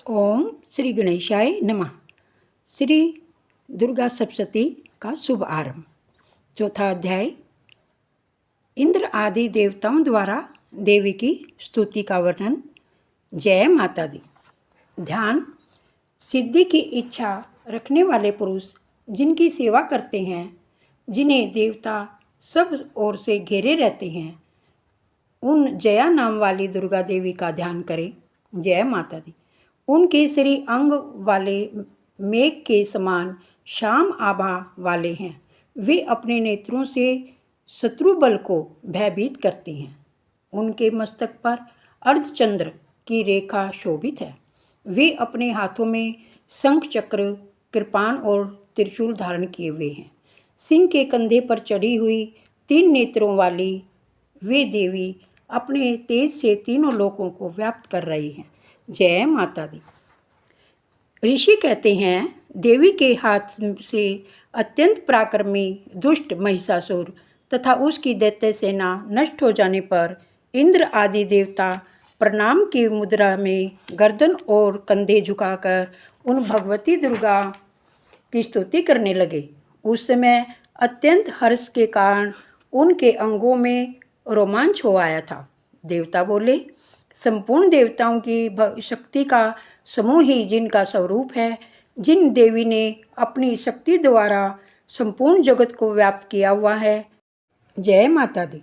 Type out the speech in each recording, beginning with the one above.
ओम श्री गणेशाय नमः। श्री दुर्गा सप्तशती का शुभ आरंभ। चौथा अध्याय। इंद्र आदि देवताओं द्वारा देवी की स्तुति का वर्णन। जय माता दी। ध्यान। सिद्धि की इच्छा रखने वाले पुरुष जिनकी सेवा करते हैं, जिन्हें देवता सब ओर से घेरे रहते हैं, उन जया नाम वाली दुर्गा देवी का ध्यान करें। जय माता दी। उनके श्री अंग वाले मेघ के समान श्याम आभा वाले हैं। वे अपने नेत्रों से शत्रु बल को भयभीत करती हैं। उनके मस्तक पर अर्धचंद्र की रेखा शोभित है। वे अपने हाथों में शंख चक्र, कृपाण और त्रिशूल धारण किए हुए हैं। सिंह के कंधे पर चढ़ी हुई 3 नेत्रों वाली वे देवी अपने तेज से तीनों लोकों को व्याप्त कर रही हैं। जय माता दी। ऋषि कहते हैं, देवी के हाथ से अत्यंत पराक्रमी दुष्ट महिषासुर तथा उसकी दैत्य सेना नष्ट हो जाने पर इंद्र आदि देवता प्रणाम की मुद्रा में गर्दन और कंधे झुकाकर उन भगवती दुर्गा की स्तुति करने लगे। उस समय अत्यंत हर्ष के कारण उनके अंगों में रोमांच हो आया था। देवता बोले, संपूर्ण देवताओं की शक्ति का समूह ही जिनका स्वरूप है, जिन देवी ने अपनी शक्ति द्वारा संपूर्ण जगत को व्याप्त किया हुआ है। जय माता दी।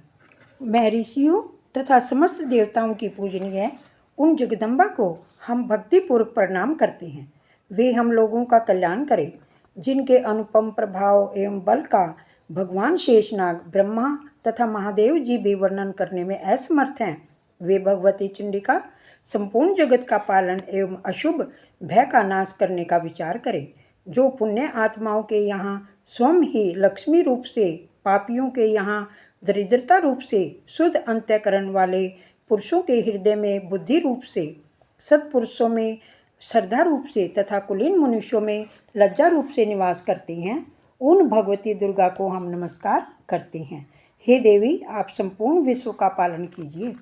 महर्षियों तथा समस्त देवताओं की पूजनीय उन जगदम्बा को हम भक्तिपूर्वक प्रणाम करते हैं। वे हम लोगों का कल्याण करें। जिनके अनुपम प्रभाव एवं बल का भगवान शेषनाग, ब्रह्मा तथा महादेव जी भी वर्णन करने में असमर्थ हैं, वे भगवती चंडिका संपूर्ण जगत का पालन एवं अशुभ भय का नाश करने का विचार करें। जो पुण्य आत्माओं के यहाँ स्वयं ही लक्ष्मी रूप से, पापियों के यहाँ दरिद्रता रूप से, शुद्ध अंतःकरण वाले पुरुषों के हृदय में बुद्धि रूप से, सत्पुरुषों में श्रद्धा रूप से तथा कुलीन मनुष्यों में लज्जा रूप से निवास करती हैं, उन भगवती दुर्गा को हम नमस्कार करते हैं। हे देवी, आप संपूर्ण विश्व का पालन कीजिए।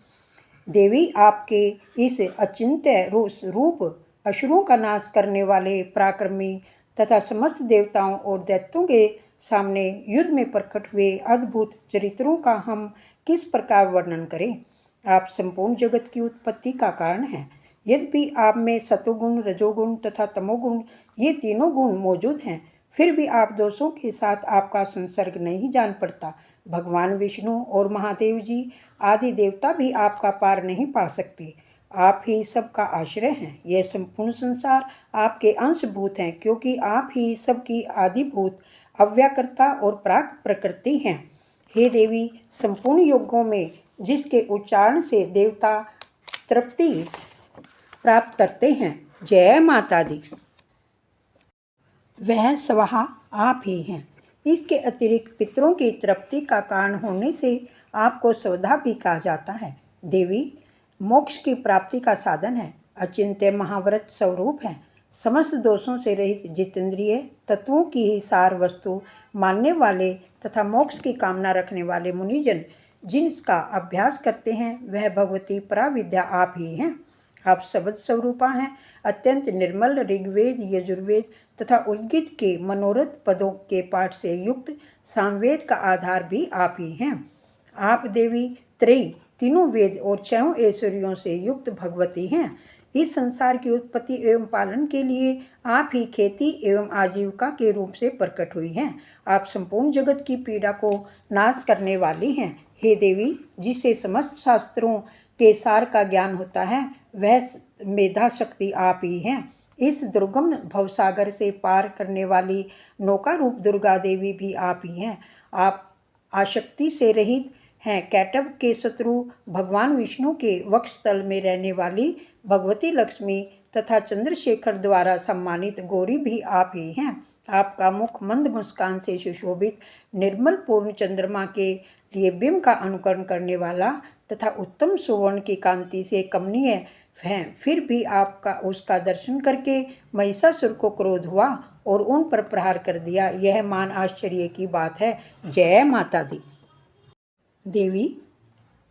देवी, आपके इस अचिंत्य रूप असुरों का नाश करने वाले पराक्रमी तथा समस्त देवताओं और दैत्यों के सामने युद्ध में प्रकट हुए अद्भुत चरित्रों का हम किस प्रकार वर्णन करें। आप संपूर्ण जगत की उत्पत्ति का कारण हैं। यद्यपि आप में सतोगुण, रजोगुण तथा तमोगुण ये तीनों गुण मौजूद हैं, फिर भी आप दोषों के साथ आपका संसर्ग नहीं जान पड़ता। भगवान विष्णु और महादेव जी आदि देवता भी आपका पार नहीं पा सकते। आप ही सबका आश्रय हैं। यह संपूर्ण संसार आपके अंशभूत हैं, क्योंकि आप ही सबकी आदिभूत, अव्याकृता और प्राक प्रकृति हैं। हे देवी, संपूर्ण योगों में जिसके उच्चारण से देवता तृप्ति प्राप्त करते हैं, जय माता दी, वह स्वाहा आप ही हैं। इसके अतिरिक्त पितरों की तृप्ति का कारण होने से आपको स्वधा भी कहा जाता है। देवी मोक्ष की प्राप्ति का साधन है, अचिंत्य महाव्रत स्वरूप है, समस्त दोषों से रहित जितेंद्रिय तत्वों की ही सार वस्तु मानने वाले तथा मोक्ष की कामना रखने वाले मुनिजन जिनका अभ्यास करते हैं, वह भगवती पराविद्या आप ही हैं। आप शब्द स्वरूपा हैं। अत्यंत निर्मल ऋग्वेद, यजुर्वेद तथा उद्गीत के मनोरथ पदों के पाठ से युक्त सामवेद का आधार भी आप ही हैं। आप देवी त्रयी, तीनों वेद और 6 ऐश्वर्यों से युक्त भगवती हैं। इस संसार की उत्पत्ति एवं पालन के लिए आप ही खेती एवं आजीविका के रूप से प्रकट हुई हैं। आप संपूर्ण जगत की पीड़ा को नाश करने वाली हैं। हे देवी, जिससे समस्त शास्त्रों के सार का ज्ञान होता है, वह मेधा शक्ति आप ही हैं। इस दुर्गम भवसागर से पार करने वाली नौका रूप दुर्गा देवी भी आप ही हैं। आप आसक्ति से रहित हैं। कैटव के शत्रु भगवान विष्णु के वक्षस्थल में रहने वाली भगवती लक्ष्मी तथा चंद्रशेखर द्वारा सम्मानित गौरी भी आप ही हैं। आपका मुख मंद मुस्कान से सुशोभित निर्मल पूर्ण चंद्रमा के लिए बिंब का अनुकरण करने वाला तथा उत्तम सुवर्ण की कांति से कमनीय हैं। फिर भी आपका उसका दर्शन करके महिषासुर को क्रोध हुआ और उन पर प्रहार कर दिया। यह मान आश्चर्य की बात है। जय माता दी। देवी,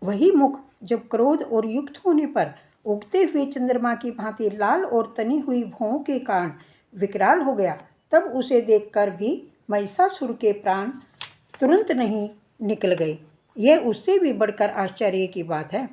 वही मुख जब क्रोध और युक्त होने पर उगते हुए चंद्रमा की भांति लाल और तनी हुई भौं के कारण विकराल हो गया, तब उसे देखकर भी महिषासुर के प्राण तुरंत नहीं निकल गए। यह उससे भी बढ़कर आश्चर्य की बात है,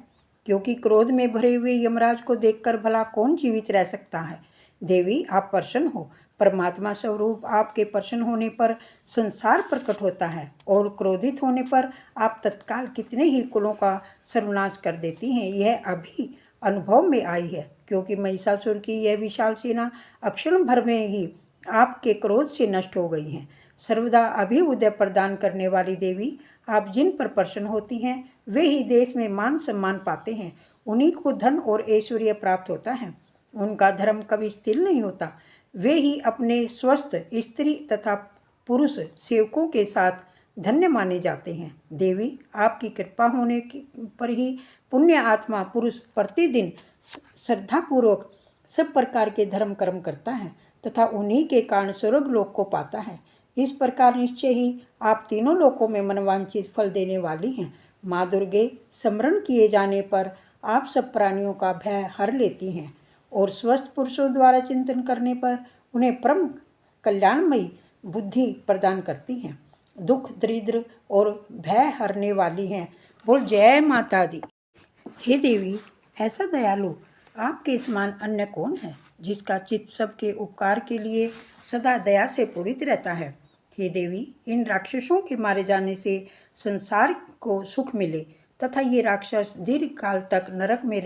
क्योंकि क्रोध में भरे हुए यमराज को देखकर भला कौन जीवित रह सकता है। देवी, आप प्रसन्न हो। परमात्मा स्वरूप आपके प्रसन्न होने पर संसार प्रकट होता है और क्रोधित होने पर आप तत्काल कितने ही कुलों का सर्वनाश कर देती हैं। यह अभी अनुभव में आई है, क्योंकि महिषासुर की यह विशाल सेना अक्षण भर में ही आपके क्रोध से नष्ट हो गई है। सर्वदा अभ्युदय प्रदान करने वाली देवी, आप जिन पर प्रसन्न होती हैं वे ही देश में मान सम्मान पाते हैं। उन्हीं को धन और ऐश्वर्य प्राप्त होता है। उनका धर्म कभी स्थिर नहीं होता। वे ही अपने स्वस्थ स्त्री तथा पुरुष सेवकों के साथ धन्य माने जाते हैं। देवी, आपकी कृपा होने पर ही पुण्य आत्मा पुरुष प्रतिदिन श्रद्धापूर्वक सब प्रकार के धर्म कर्म करता है तथा उन्हीं के कारण स्वर्ग लोक को पाता है। इस प्रकार निश्चय ही आप तीनों लोकों में मनवांछित फल देने वाली हैं। माँ दुर्गे, स्मरण किए जाने पर आप सब प्राणियों का भय हर लेती हैं और स्वस्थ पुरुषों द्वारा चिंतन करने पर उन्हें परम कल्याणमयी बुद्धि प्रदान करती हैं। दुख, दरिद्र और भय हरने वाली हैं। बोल जय माता दी। हे देवी, ऐसा दयालु आपके समान अन्य कौन है, जिसका चित्त सबके उपकार के लिए सदा दया से पूरित रहता है। हे देवी, इन राक्षसों के मारे जाने से संसार को सुख मिले तथा ये राक्षस दीर्घ काल तक नरक में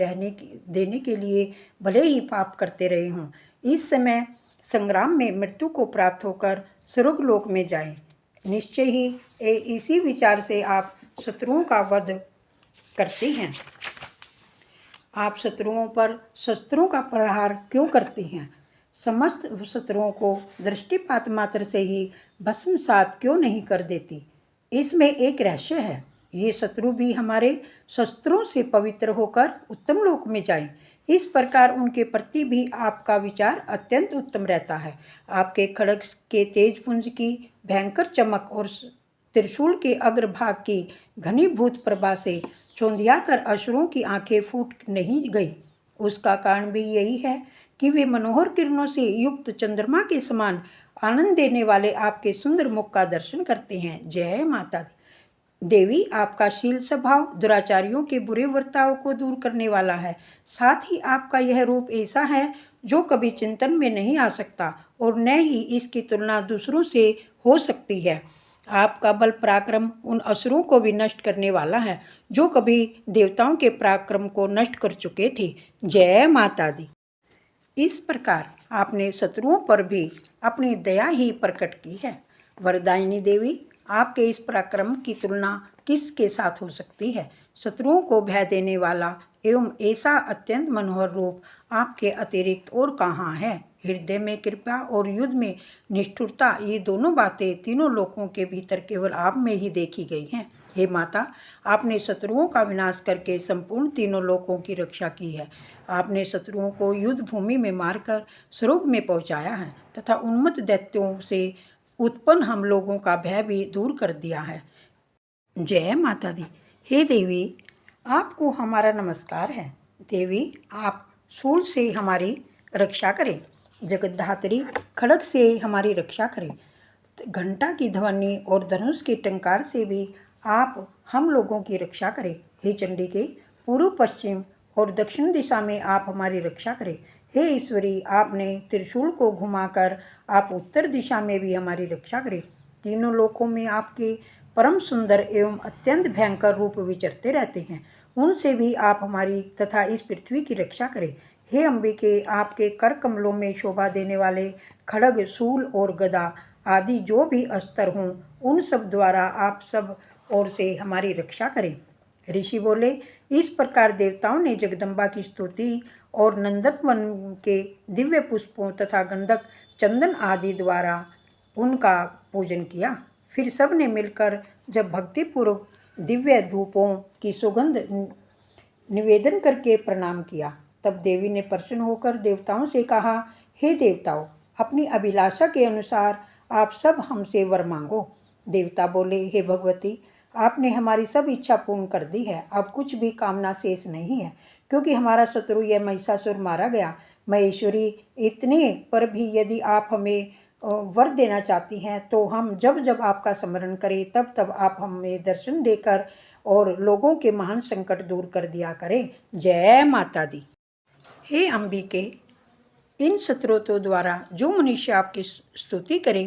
देने के लिए भले ही पाप करते रहे हों, इस समय संग्राम में मृत्यु को प्राप्त होकर स्वर्गलोक में जाएं। निश्चय ही इसी विचार से आप शत्रुओं का वध करती हैं। आप शत्रुओं पर शस्त्रों का प्रहार क्यों करती हैं? समस्त शत्रुओं को दृष्टिपात मात्र से ही भस्मसात क्यों नहीं कर देती? इसमें एक रहस्य है। ये शत्रु भी हमारे शस्त्रों से पवित्र होकर उत्तम लोक में जाएं। इस प्रकार उनके प्रति भी आपका विचार अत्यंत उत्तम रहता है। आपके खड्ग के तेजपुंज की भयंकर चमक और त्रिशूल के अग्रभाग की घनीभूत प्रभा से चौंधियाकर असुरों की आंखें फूट नहीं गई। उसका कारण भी यही है कि वे मनोहर किरणों से युक्त चंद्रमा के समान आनंद देने वाले आपके सुंदर मुख का दर्शन करते हैं। जय माता दी। देवी, आपका शील स्वभाव दुराचारियों के बुरे वर्ताव को दूर करने वाला है। साथ ही आपका यह रूप ऐसा है जो कभी चिंतन में नहीं आ सकता और न ही इसकी तुलना दूसरों से हो सकती है। आपका बल पराक्रम उन असुरों को भी नष्ट करने वाला है जो कभी देवताओं के पराक्रम को नष्ट कर चुके थे। जय माता दी। इस प्रकार आपने शत्रुओं पर भी अपनी दया ही प्रकट की है। वरदायिनी देवी, आपके इस पराक्रम की तुलना किसके साथ हो सकती है? शत्रुओं को भय देने वाला एवं ऐसा अत्यंत मनोहर रूप आपके अतिरिक्त और कहाँ है? हृदय में कृपा और युद्ध में निष्ठुरता, ये दोनों बातें तीनों लोकों के भीतर केवल आप में ही देखी गई हैं। हे माता, आपने शत्रुओं का विनाश करके संपूर्ण तीनों लोकों की रक्षा की है। आपने शत्रुओं को युद्ध भूमि में मारकर स्वर्ग में पहुंचाया है तथा उन्मत्त दैत्यों से उत्पन्न हम लोगों का भय भी दूर कर दिया है। जय माता दी। हे देवी, आपको हमारा नमस्कार है। देवी, आप शूल से हमारी रक्षा करें, जगद्धात्री खड्ग से हमारी रक्षा करें, घंटा की ध्वनि और धनुष के टंकार से भी आप हम लोगों की रक्षा करें। हे चंडी के पूर्व, पश्चिम और दक्षिण दिशा में आप हमारी रक्षा करें। हे ईश्वरी, आपने त्रिशूल को घुमाकर आप उत्तर दिशा में भी हमारी रक्षा करें। तीनों लोकों में आपके परम सुंदर एवं अत्यंत भयंकर रूप विचरते रहते हैं, उनसे भी आप हमारी तथा इस पृथ्वी की रक्षा करें। हे अंबिके, आपके कर कमलों में शोभा देने वाले खड्ग, शूल और गदा आदि जो भी अस्त्र हों, उन सब द्वारा आप सब ओर से हमारी रक्षा करें। ऋषि बोले, इस प्रकार देवताओं ने जगदम्बा की स्तुति और नंदनवन के दिव्य पुष्पों तथा गंधक, चंदन आदि द्वारा उनका पूजन किया। फिर सब ने मिलकर जब भक्तिपूर्वक दिव्य धूपों की सुगंध निवेदन करके प्रणाम किया, तब देवी ने प्रसन्न होकर देवताओं से कहा, हे देवताओं, अपनी अभिलाषा के अनुसार आप सब हमसे वर मांगो। देवता बोले, हे भगवती, आपने हमारी सब इच्छा पूर्ण कर दी है, अब कुछ भी कामना शेष नहीं है। क्योंकि हमारा शत्रु यह महिषासुर मारा गया। महेश्वरी, इतने पर भी यदि आप हमें वर देना चाहती हैं तो हम जब जब आपका स्मरण करें तब तब आप हमें दर्शन देकर और लोगों के महान संकट दूर कर दिया करें। जय माता दी। हे अंबिके, इन स्तोत्रों द्वारा जो मनुष्य आपकी स्तुति करे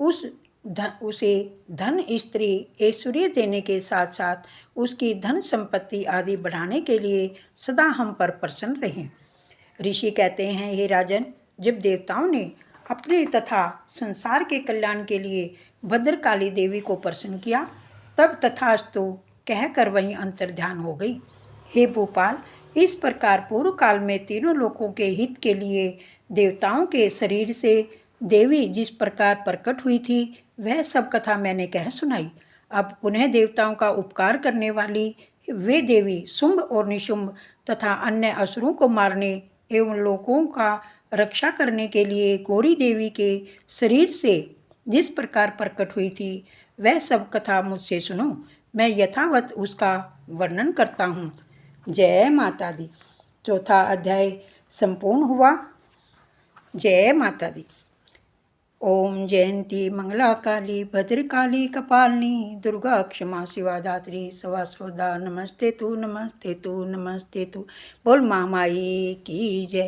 उसे धन, स्त्री, ऐश्वर्य देने के साथ साथ उसकी धन संपत्ति आदि बढ़ाने के लिए सदा हम पर प्रसन्न रहें। ऋषि कहते हैं, हे राजन, जब देवताओं ने अपने तथा संसार के कल्याण के लिए भद्रकाली देवी को प्रसन्न किया तब तथास्तु कहकर वहीं अंतर्ध्यान हो गई। हे भूपाल, इस प्रकार पूर्व काल में तीनों लोकों के हित के लिए देवताओं के शरीर से देवी जिस प्रकार प्रकट हुई थी वह सब कथा मैंने कह सुनाई। अब पुनः देवताओं का उपकार करने वाली वे देवी शुंभ और निशुंभ तथा अन्य असुरों को मारने एवं लोगों का रक्षा करने के लिए गौरी देवी के शरीर से जिस प्रकार प्रकट हुई थी वह सब कथा मुझसे सुनो, मैं यथावत उसका वर्णन करता हूँ। जय माता दी। चौथा अध्याय संपूर्ण हुआ। जय माता दी। ओम जयंती मंगला काली भद्रकाली कपालिनी दुर्गा क्षमा शिवा धात्री सदा नमस्ते तू नमस्ते तू नमस्ते तू। बोल महामाई की जय।